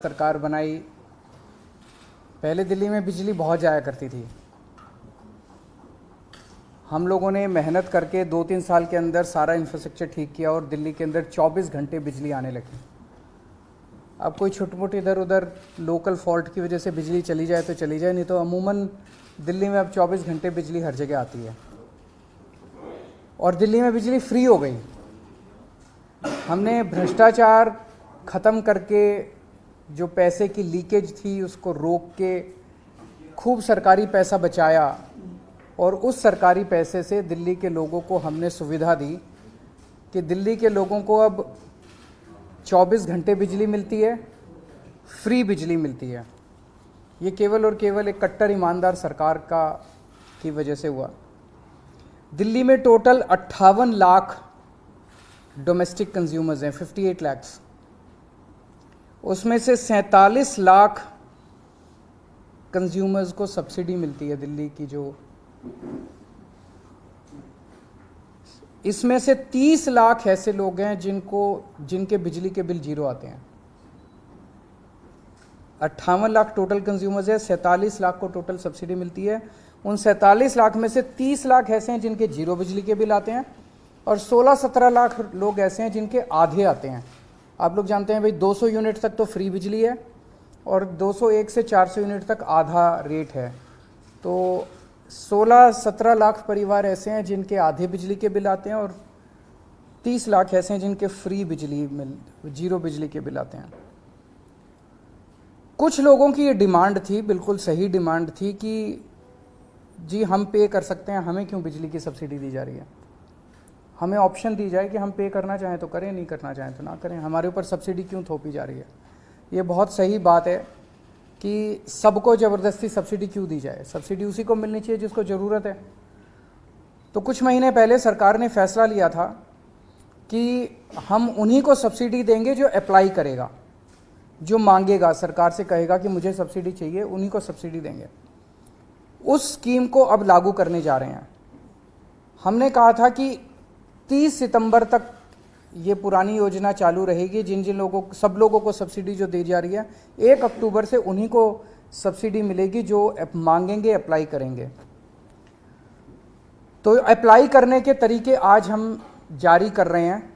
सरकार बनाई। पहले दिल्ली में बिजली बहुत जाया करती थी। हम लोगों ने मेहनत करके 2-3 साल के अंदर सारा इंफ्रास्ट्रक्चर ठीक किया और दिल्ली के अंदर 24 घंटे बिजली आने लगी। अब कोई छोटी मोटी इधर उधर लोकल फॉल्ट की वजह से बिजली चली जाए तो चली जाए, नहीं तो अमूमन दिल्ली में अब 24 घंटे बिजली हर जगह आती है और दिल्ली में बिजली फ्री हो गई। हमने भ्रष्टाचार ख़त्म करके जो पैसे की लीकेज थी उसको रोक के खूब सरकारी पैसा बचाया और उस सरकारी पैसे से दिल्ली के लोगों को हमने सुविधा दी कि दिल्ली के लोगों को अब 24 घंटे बिजली मिलती है, फ्री बिजली मिलती है। ये केवल और केवल एक कट्टर ईमानदार सरकार की वजह से हुआ। दिल्ली में टोटल 58 लाख डोमेस्टिक कंज्यूमर्स हैं, 58 लाख्स। उसमें से 47 लाख कंज्यूमर्स को सब्सिडी मिलती है दिल्ली की। जो इसमें से 30 लाख ऐसे लोग हैं जिनके बिजली के बिल जीरो आते हैं। 58 लाख टोटल कंज्यूमर्स है, 47 लाख को टोटल सब्सिडी मिलती है। उन 47 लाख में से 30 लाख ऐसे हैं जिनके जीरो बिजली के बिल आते हैं और 16-17 लाख लोग ऐसे हैं जिनके आधे आते हैं। आप लोग जानते हैं भाई 200 यूनिट तक तो फ्री बिजली है और 201 से 400 यूनिट तक आधा रेट है। तो 16-17 लाख परिवार ऐसे हैं जिनके आधे बिजली के बिल आते हैं और 30 लाख ऐसे हैं जिनके फ्री जीरो बिजली के बिल आते हैं। कुछ लोगों की ये डिमांड थी, बिल्कुल सही डिमांड थी कि जी हम पे कर सकते हैं, हमें क्यों बिजली की सब्सिडी दी जा रही है। हमें ऑप्शन दी जाए कि हम पे करना चाहें तो करें, नहीं करना चाहें तो ना करें, हमारे ऊपर सब्सिडी क्यों थोपी जा रही है। ये बहुत सही बात है कि सबको ज़बरदस्ती सब्सिडी क्यों दी जाए। सब्सिडी उसी को मिलनी चाहिए जिसको ज़रूरत है। तो कुछ महीने पहले सरकार ने फैसला लिया था कि हम उन्हीं को सब्सिडी देंगे जो अप्लाई करेगा, जो मांगेगा, सरकार से कहेगा कि मुझे सब्सिडी चाहिए, उन्हीं को सब्सिडी देंगे। उस स्कीम को अब लागू करने जा रहे हैं। हमने कहा था कि 30 सितंबर तक ये पुरानी योजना चालू रहेगी। सब लोगों को सब्सिडी जो दी जा रही है, 1 अक्टूबर से उन्हीं को सब्सिडी मिलेगी जो मांगेंगे, अप्लाई करेंगे। तो अप्लाई करने के तरीके आज हम जारी कर रहे हैं।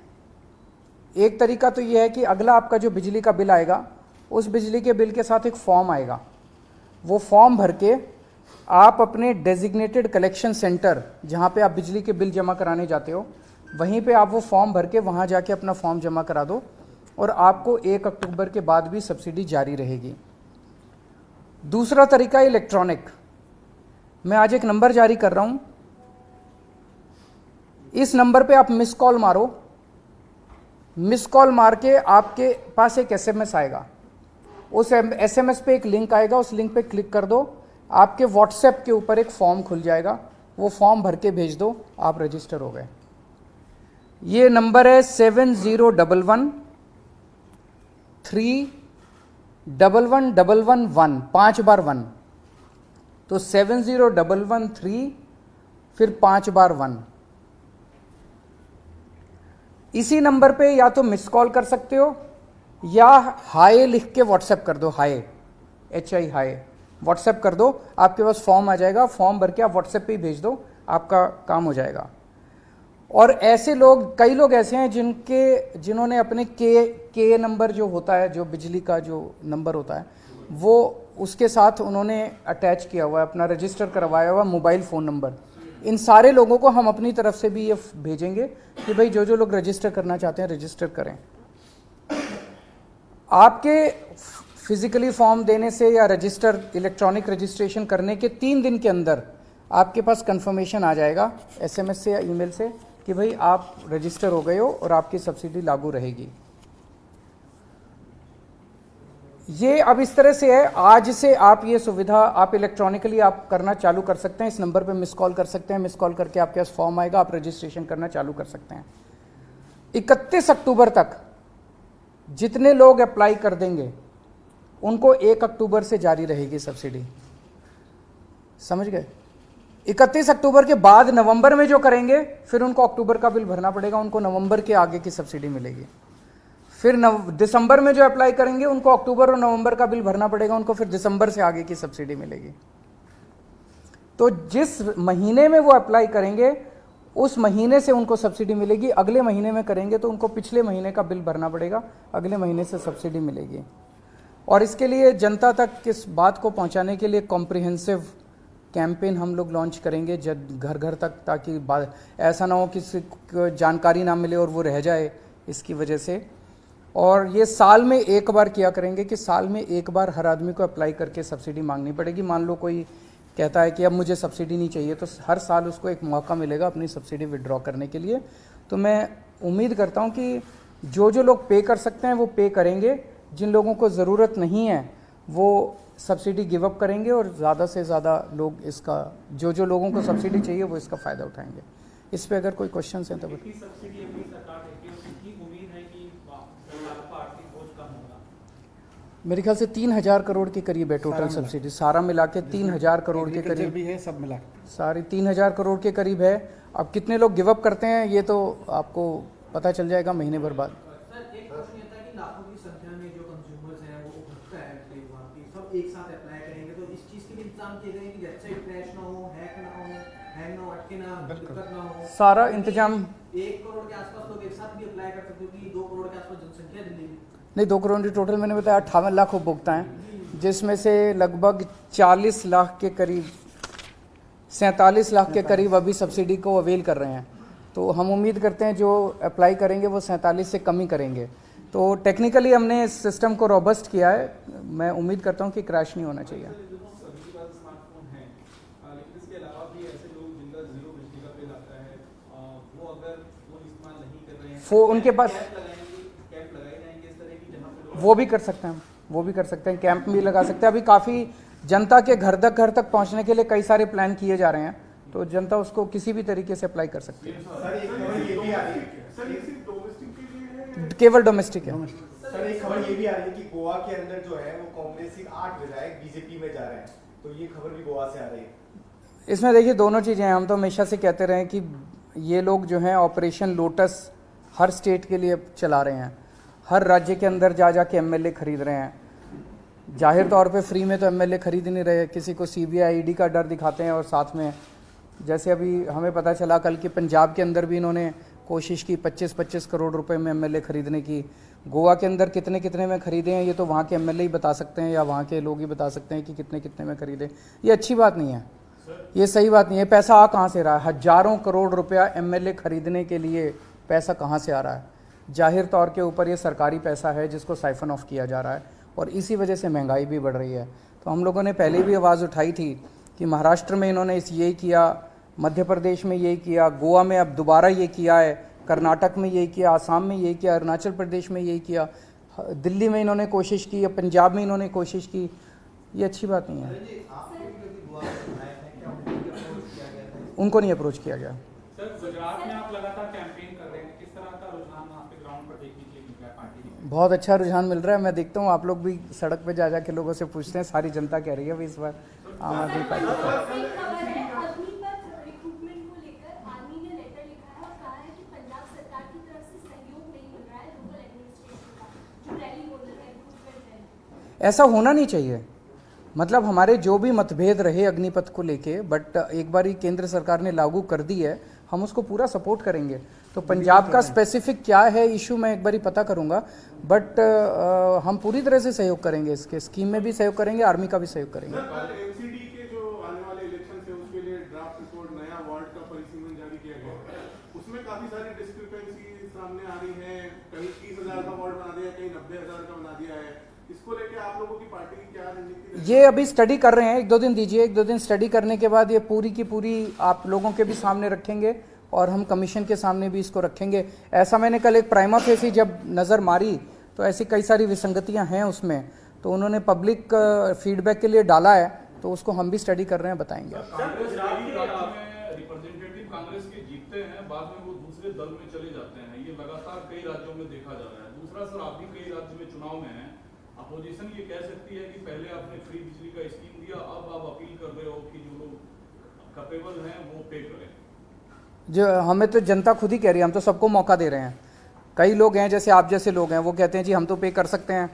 एक तरीका तो ये है कि अगला आपका जो बिजली का बिल आएगा, उस बिजली के बिल के साथ एक फॉर्म आएगा। वो फॉर्म भर के आप अपने डेजिग्नेटेड कलेक्शन सेंटर, जहाँ पे आप बिजली के बिल जमा कराने जाते हो, वहीं पे आप वो फॉर्म भर के वहाँ जाके अपना फॉर्म जमा करा दो और आपको 1 अक्टूबर के बाद भी सब्सिडी जारी रहेगी। दूसरा तरीका इलेक्ट्रॉनिक। मैं आज एक नंबर जारी कर रहा हूँ, इस नंबर पे आप मिस कॉल मारो। मिस कॉल मार के आपके पास एक SMS आएगा। उस SMS पे एक लिंक आएगा, उस लिंक पे क्लिक कर दो। आपके व्हाट्सएप के ऊपर एक फॉर्म खुल जाएगा, वो फॉर्म भर के भेज दो, आप रजिस्टर हो गए। ये नंबर है 7011311111, 5 बार 1, तो 701113 फिर 5 बार 1। इसी नंबर पे या तो मिस कॉल कर सकते हो या हाय लिख के व्हाट्सएप कर दो। हाय, HI हाय व्हाट्सएप कर दो, आपके पास फॉर्म आ जाएगा। फॉर्म भर के आप व्हाट्सएप पे ही भेज दो, आपका काम हो जाएगा। और ऐसे लोग, कई लोग ऐसे हैं जिन्होंने अपने के नंबर जो होता है, जो बिजली का जो नंबर होता है, वो उसके साथ उन्होंने अटैच किया हुआ है, अपना रजिस्टर करवाया हुआ मोबाइल फ़ोन नंबर। इन सारे लोगों को हम अपनी तरफ से भी ये भेजेंगे कि भाई जो लोग रजिस्टर करना चाहते हैं रजिस्टर करें। आपके फिजिकली फॉर्म देने से या इलेक्ट्रॉनिक रजिस्ट्रेशन करने के 3 दिन के अंदर आपके पास कंफर्मेशन आ जाएगा SMS से या ईमेल से कि भाई आप रजिस्टर हो गए हो और आपकी सब्सिडी लागू रहेगी। ये अब इस तरह से है, आज से आप ये सुविधा आप इलेक्ट्रॉनिकली आप करना चालू कर सकते हैं। इस नंबर पे मिस कॉल कर सकते हैं, मिस कॉल करके आपके पास फॉर्म आएगा, आप रजिस्ट्रेशन करना चालू कर सकते हैं। 31 अक्टूबर तक जितने लोग अप्लाई कर देंगे उनको 1 अक्टूबर से जारी रहेगी सब्सिडी। समझ गए? 31 अक्टूबर के बाद नवंबर में जो करेंगे फिर उनको अक्टूबर का बिल भरना पड़ेगा, उनको नवंबर के आगे की सब्सिडी मिलेगी। फिर दिसंबर में जो अप्लाई करेंगे उनको अक्टूबर और नवंबर का बिल भरना पड़ेगा, उनको फिर दिसंबर से आगे की सब्सिडी मिलेगी। तो जिस महीने में वो अप्लाई करेंगे उस महीने से उनको सब्सिडी मिलेगी। अगले महीने में करेंगे तो उनको पिछले महीने का बिल भरना पड़ेगा, अगले महीने से सब्सिडी मिलेगी। और इसके लिए जनता तक इस बात को पहुंचाने के लिए कॉम्प्रिहेंसिव कैंपेन हम लोग लॉन्च करेंगे घर घर तक, ताकि ऐसा ना हो किसी को जानकारी ना मिले और वो रह जाए इसकी वजह से। और ये साल में एक बार किया करेंगे कि साल में एक बार हर आदमी को अप्लाई करके सब्सिडी मांगनी पड़ेगी। मान लो कोई कहता है कि अब मुझे सब्सिडी नहीं चाहिए, तो हर साल उसको एक मौका मिलेगा अपनी सब्सिडी विड्रॉ करने के लिए। तो मैं उम्मीद करता हूँ कि जो जो लोग पे कर सकते हैं वो पे करेंगे, जिन लोगों को ज़रूरत नहीं है वो सब्सिडी गिव अप करेंगे, और ज़्यादा से ज़्यादा लोग इसका, जो जो लोगों को सब्सिडी चाहिए वो इसका फ़ायदा उठाएंगे। इस पर अगर कोई क्वेश्चन हैं तो मेरे ख्याल से 3,000 करोड़ के करीब है टोटल सब्सिडी, सारा मिला के 3,000 करोड़ के करीब भी है, सब मिला सारी 3,000 करोड़ के करीब है। अब कितने लोग गिव अप करते हैं ये तो आपको पता चल जाएगा महीने भर बाद। सर एक क्वेश्चन ये था कि लाखों की संख्या में जो कंज्यूमर्स हैं वो उपभोक्ता है सब एक साथ अप्लाई करेंगे, तो इस चीज़ के भी इंतजाम किए गए कि वेबसाइट क्रैश ना हो, हैक ना हो, हैंग ना हो, अटके ना, दिक्कत ना हो, सारा इंतजाम। 1 करोड़ के आसपास लोग एक साथ भी अप्लाई कर सकते हो कि 2 करोड़ के आसपास जनसंख्या दिल्ली में? नहीं, 2 करोड़ टोटल मैंने बताया 58 लाख उपभोक्ता हैं, जिसमें से लगभग 40 लाख के करीब 47 लाख के करीब अभी सब्सिडी को अवेल कर रहे हैं। तो हम उम्मीद करते हैं जो अप्लाई करेंगे वो 47 से कम ही करेंगे। तो टेक्निकली हमने इस सिस्टम को रोबस्ट किया है, मैं उम्मीद करता हूँ कि क्रैश नहीं होना चाहिए। उनके पास वो भी कर सकते हैं, वो भी कर सकते हैं, कैंप भी लगा सकते हैं। अभी काफ़ी जनता के घर तक पहुंचने के लिए कई सारे प्लान किए जा रहे हैं, तो जनता उसको किसी भी तरीके से अप्लाई कर सकती है। केवल डोमेस्टिक है। सर एक खबर ये भी आ रही है कि गोवा के अंदर जो है वो कांग्रेस के 8 विधायक बीजेपी में जा रहे हैं, तो ये खबर भी गोवा से आ रही है। इसमें देखिए दोनों चीज़ें हैं। हम तो हमेशा से कहते रहे कि ये लोग जो हैं ऑपरेशन लोटस हर स्टेट के लिए चला रहे हैं, हर राज्य के अंदर जा के एमएलए खरीद रहे हैं। जाहिर तौर पे फ्री में तो एमएलए खरीद नहीं रहे, किसी को सीबीआई ईडी का डर दिखाते हैं, और साथ में जैसे अभी हमें पता चला कल कि पंजाब के अंदर भी इन्होंने कोशिश की 25-25 करोड़ रुपए में एमएलए खरीदने की। गोवा के अंदर कितने में खरीदे हैं ये तो वहाँ के एमएलए ही बता सकते हैं, या वहाँ के लोग ही बता सकते हैं कि कितने में खरीदे। ये अच्छी बात नहीं है, ये सही बात नहीं है। पैसा आ कहाँ से रहा है? हजारों करोड़ रुपया एमएलए खरीदने के लिए पैसा कहाँ से आ रहा है? जाहिर तौर के ऊपर ये सरकारी पैसा है जिसको साइफन ऑफ किया जा रहा है, और इसी वजह से महंगाई भी बढ़ रही है। तो हम लोगों ने पहले भी आवाज़ उठाई थी कि महाराष्ट्र में इन्होंने यही किया, मध्य प्रदेश में यही किया, गोवा में अब दोबारा ये किया है, कर्नाटक में यही किया, आसाम में यही किया, अरुणाचल प्रदेश में यही किया, दिल्ली में इन्होंने कोशिश की, या पंजाब में इन्होंने कोशिश की। ये अच्छी बात नहीं है। उनको नहीं अप्रोच किया गया। सर गुजरात में आप लगातार कैंपेन कर रहे हैं, किस तरह का रुझान वहाँ पे ग्राउंड पर देखने के लिए मिल रहा है पार्टी में? बहुत अच्छा रुझान मिल रहा है। मैं देखता हूँ आप लोग भी सड़क पे जा के लोगों से पूछते हैं, सारी जनता कह रही है भाई इस बार आम आदमी पार्टी। ऐसा होना नहीं चाहिए। मतलब हमारे जो भी मतभेद रहे अग्निपथ को लेके, बट एक बार ही केंद्र सरकार ने लागू कर दी है, हम उसको पूरा सपोर्ट करेंगे। तो पंजाब का स्पेसिफिक क्या है इशू मैं एक बार ही पता करूंगा, बट हम पूरी तरह से सहयोग करेंगे, इसके स्कीम में भी सहयोग करेंगे, आर्मी का भी सहयोग करेंगे। एमसीडी के जो आने वाले इलेक्शन है उसके लिए ड्राफ्ट रिपोर्ट नया वार्ड का परिसीमन जारी किया गया है, उसमें काफी सारी डिस्क्रिपेंसी सामने आ रही है। कहीं 30,000 का वार्ड बना दिया, कहीं 90,000 का बना दिया है। इसको लेके आप लोगों की पार्टी की क्या रणनीति? ये अभी स्टडी कर रहे हैं, 1-2 दिन दीजिए, 1-2 दिन स्टडी करने के बाद ये पूरी की पूरी आप लोगों के भी सामने रखेंगे, और हम कमीशन के सामने भी इसको रखेंगे। ऐसा मैंने कल एक प्राइमा फेसी जब नज़र मारी तो ऐसी कई सारी विसंगतियां हैं उसमें, तो उन्होंने पब्लिक फीडबैक के लिए डाला है, तो उसको हम भी स्टडी कर रहे हैं, बताएंगे। रिप्रेजेंटेटिव कांग्रेस के जीतते हैं, बाद में वो दूसरे दल में चले जाते हैं, ये लगातार कई राज्यों में देखा जा रहा है। दूसरा सर, आप भी कई राज्य में चुनाव में हैं, अपोजिशन ये कह सकती है कि पहले आपने फ्री बिजली का स्कीम दिया, अब आप अपील कर रहे हो कि जो लोग कैपेबल हैं वो पे करें। जो हमें तो जनता खुद ही कह रही है, हम तो सबको मौका दे रहे हैं। कई लोग हैं जैसे आप जैसे लोग हैं वो कहते हैं जी हम तो पे कर सकते हैं,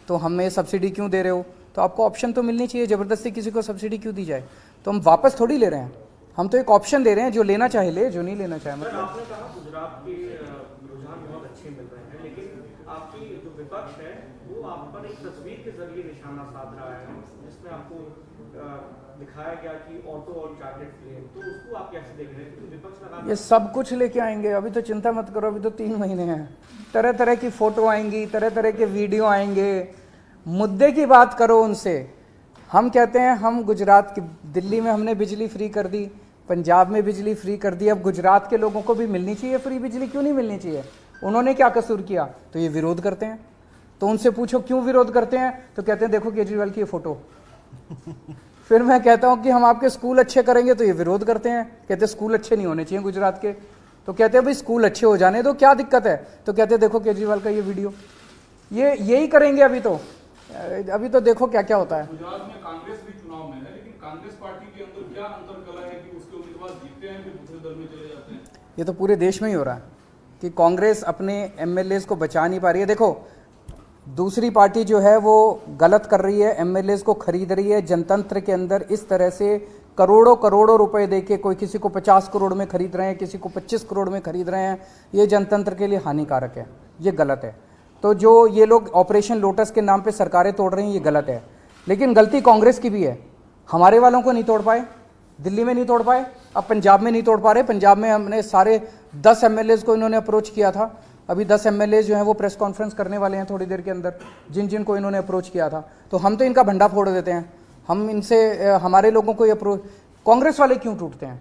तो हमें सब्सिडी क्यों दे रहे हो? तो आपको ऑप्शन तो मिलनी चाहिए, ज़बरदस्ती किसी को सब्सिडी क्यों दी जाए? तो हम वापस थोड़ी ले रहे हैं, हम तो एक ऑप्शन दे रहे हैं, जो लेना चाहे ले, जो नहीं लेना चाहे सर, मतलब। आपने कहा गुजरात के रुझान बहुत अच्छे मिल रहे हैं, लेकिन आपकी जो विपक्ष है वो आप पर एक तस्वीर के जरिए निशाना साध रहा है, जिसमें आपको दिखाया गया कि ऑटो और चार्टर्ड प्लेन, तो उसको आप कैसे देख रहे हैं? क्योंकि विपक्ष लगा ये सब कुछ लेके आएंगे, अभी तो चिंता मत करो, अभी तो 3 महीने हैं। तरह तरह की फ़ोटो आएंगी, तरह तरह के वीडियो आएंगे, मुद्दे की बात करो उनसे। हम कहते हैं हम गुजरात की, दिल्ली में हमने बिजली फ्री कर दी, पंजाब में बिजली फ्री कर दी, अब गुजरात के लोगों को भी मिलनी चाहिए फ्री बिजली, क्यों नहीं मिलनी चाहिए? उन्होंने क्या कसूर किया? तो ये विरोध करते हैं। तो उनसे पूछो क्यों विरोध करते हैं, तो कहते हैं देखो केजरीवाल की ये फ़ोटो। फिर मैं कहता हूं कि हम आपके स्कूल अच्छे करेंगे, तो ये विरोध करते हैं, कहते हैं स्कूल अच्छे नहीं होने चाहिए गुजरात के। तो कहते हैं भाई स्कूल अच्छे हो जाने दो, क्या दिक्कत है? तो कहते हैं देखो केजरीवाल का ये वीडियो। ये यही करेंगे अभी तो देखो क्या क्या होता है। गुजरात में कांग्रेस भी चुनाव में है, लेकिन कांग्रेस पार्टी के अंदर क्या अंतर कला है कि उसके उम्मीदवार जीतते हैं फिर दूसरे दल में चले जाते हैं? ये तो पूरे देश में ही हो रहा है कि कांग्रेस अपने एमएलएज को बचा नहीं पा रही है। देखो दूसरी पार्टी जो है वो गलत कर रही है, एमएलएज को खरीद रही है। जनतंत्र के अंदर इस तरह से करोड़ों करोड़ों रुपए देके कोई किसी को 50 करोड़ में खरीद रहे हैं, किसी को 25 करोड़ में खरीद रहे हैं, ये जनतंत्र के लिए हानिकारक है, ये गलत है। तो जो ये लोग ऑपरेशन लोटस के नाम पे सरकारें तोड़ रहे हैं, ये गलत है। लेकिन गलती कांग्रेस की भी है, हमारे वालों को नहीं तोड़ पाए, दिल्ली में नहीं तोड़ पाए, अब पंजाब में नहीं तोड़ पा रहे। पंजाब में हमने सारे 10 एमएलएज को इन्होंने अप्रोच किया था, अभी 10 एमएलए जो हैं वो प्रेस कॉन्फ्रेंस करने वाले हैं थोड़ी देर के अंदर, जिन जिन को इन्होंने अप्रोच किया था। तो हम तो इनका भंडा फोड़ देते हैं, हम इनसे हमारे लोगों को ये अप्रोच। कांग्रेस वाले क्यों टूटते हैं,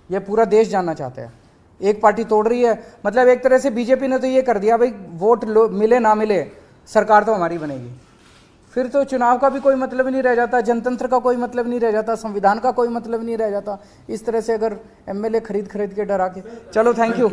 ये पूरा देश जानना चाहते हैं। एक पार्टी तोड़ रही है, मतलब एक तरह से बीजेपी ने तो ये कर दिया भाई वोट मिले ना मिले सरकार तो हमारी बनेगी, फिर तो चुनाव का भी कोई मतलब नहीं रह जाता, जनतंत्र का कोई मतलब नहीं रह जाता, संविधान का कोई मतलब नहीं रह जाता। इस तरह से अगर एमएलए खरीद के डरा के। चलो थैंक यू।